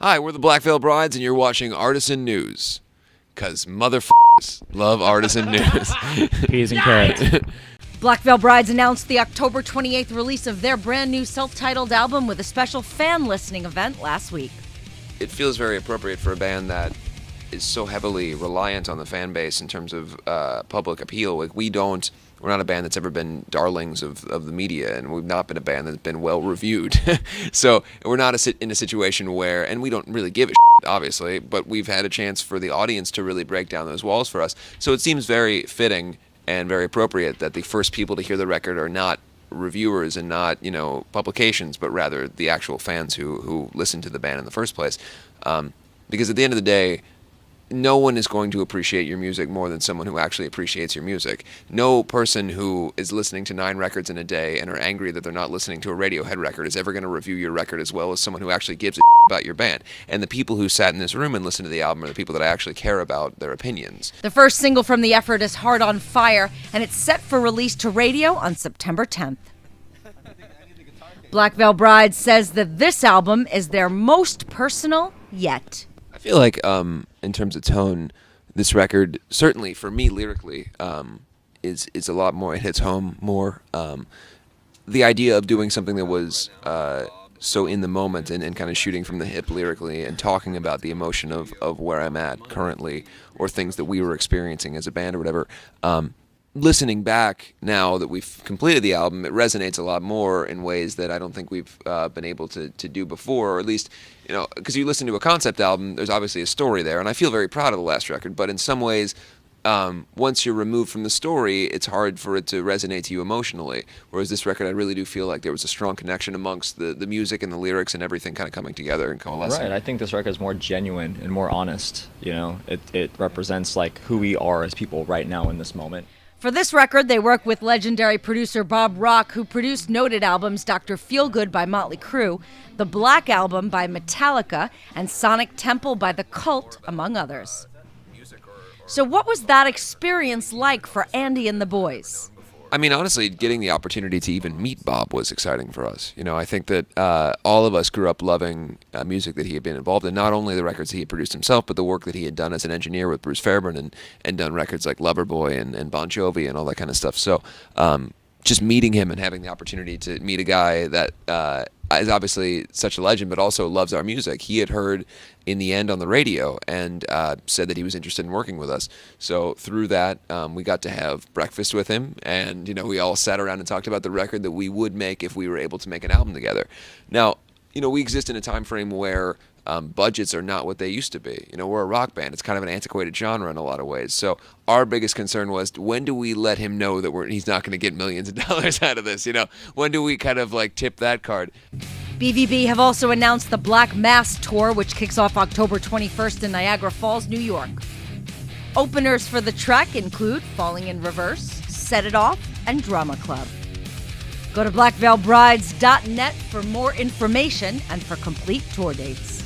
Hi, we're the Black Veil Brides, and you're watching Artisan News. Because motherfuckers love Artisan News. Peas and carrots. Black Veil Brides announced the October 28th release of their brand new self-titled album with a special fan listening event last week. It feels very appropriate for a band that is so heavily reliant on the fan base in terms of public appeal. Like, we're not a band that's ever been darlings of the media, and we've not been a band that's been well reviewed. So we're not in a situation where, and we don't really give a shit, obviously, but we've had a chance for the audience to really break down those walls for us. So it seems very fitting and very appropriate that the first people to hear the record are not reviewers and not, publications, but rather the actual fans who listen to the band in the first place. Because at the end of the day, no one is going to appreciate your music more than someone who actually appreciates your music. No person who is listening to 9 records in a day and are angry that they're not listening to a Radiohead record is ever going to review your record as well as someone who actually gives a about your band. And the people who sat in this room and listened to the album are the people that I actually care about their opinions. The first single from the effort is Heart on Fire, and it's set for release to radio on September 10th. Black Veil Brides says that this album is their most personal yet. I feel like, in terms of tone, this record, certainly for me lyrically, is a lot more, it hits home more. The idea of doing something that was so in the moment and kind of shooting from the hip lyrically and talking about the emotion of where I'm at currently or things that we were experiencing as a band or whatever. Listening back now that we've completed the album, it resonates a lot more in ways that I don't think we've been able to do before, or at least, because you listen to a concept album, there's obviously a story there, and I feel very proud of the last record, but in some ways, once you're removed from the story, it's hard for it to resonate to you emotionally, whereas this record, I really do feel like there was a strong connection amongst the music and the lyrics and everything kind of coming together and coalescing. Right, I think this record is more genuine and more honest, It represents, who we are as people right now in this moment. For this record, they work with legendary producer Bob Rock, who produced noted albums Dr. Feelgood by Motley Crue, The Black Album by Metallica, and Sonic Temple by The Cult, among others. So what was that experience like for Andy and the boys? I mean, honestly, getting the opportunity to even meet Bob was exciting for us. I think that all of us grew up loving music that he had been involved in, not only the records he had produced himself, but the work that he had done as an engineer with Bruce Fairbairn and done records like Loverboy and Bon Jovi and all that kind of stuff. So just meeting him and having the opportunity to meet a guy that is obviously such a legend, but also loves our music. He had heard In the End on the radio and said that he was interested in working with us. So through that, we got to have breakfast with him, and we all sat around and talked about the record that we would make if we were able to make an album together. Now, we exist in a time frame where budgets are not what they used to be. We're a rock band. It's kind of an antiquated genre in a lot of ways. So our biggest concern was, when do we let him know that he's not going to get millions of dollars out of this? When do we kind of tip that card? BVB have also announced the Black Mass Tour, which kicks off October 21st in Niagara Falls, New York. Openers for the trek include Falling in Reverse, Set It Off, and Drama Club. Go to blackveilbrides.net for more information and for complete tour dates.